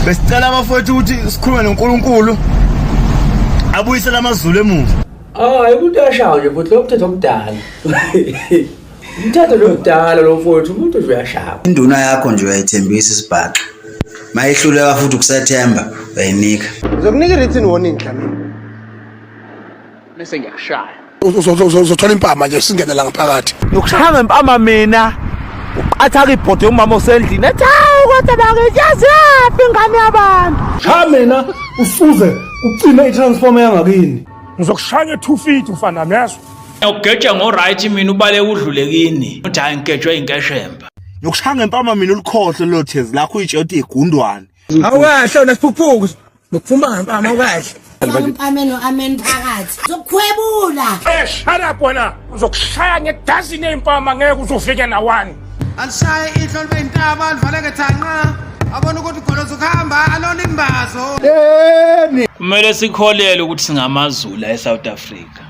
Besicela abafowethu ukuthi sikhulume noNkulunkulu abuyisela amazulu emuva. Hayi umuntu uyashawa nje futhi lo mthetho omdala. Umthetho lo mdala lo mfowethu umuntu nje uyashawa. Induna yakho nje uyayithembisa isibhaqa. Mayihluleka futhi ukusethemba uyayinika. Uzokunika written warning Dlamini. Bese ngiyashaya. Uzothola impama nje singenela ngaphakathi. Ngokushaya ngempama mina uqatha ibhodi umama osendlini ethi hawu kodwa bakeyazi yaphi ingane yabantu. Cha mina ufuze ucime itransformer yangakini. Ngizokushaya 2 feet ufana nami yazo. Ugeja ngo right mina ubale udlulekini. Uthi hayi ngigejwe inkeshemba. Ngokushaya ngempama mina ulikhohle lo thezi lakho uyitshoti igundwane. Awukahle unesiphuphuku. Ngokufuma ngempama awukahle. Amen amen phakathi. Zokukhwebula. Shut up wena. Uzokushaya ngedozen empama ngeke uzofike na 1. Alishaye ihlolo bentaba alivaleke thanqa. Abona ukuthi igolozo kuhamba alona imbazo. Kumele sikholele ukuthi singamazulu eSouth Africa.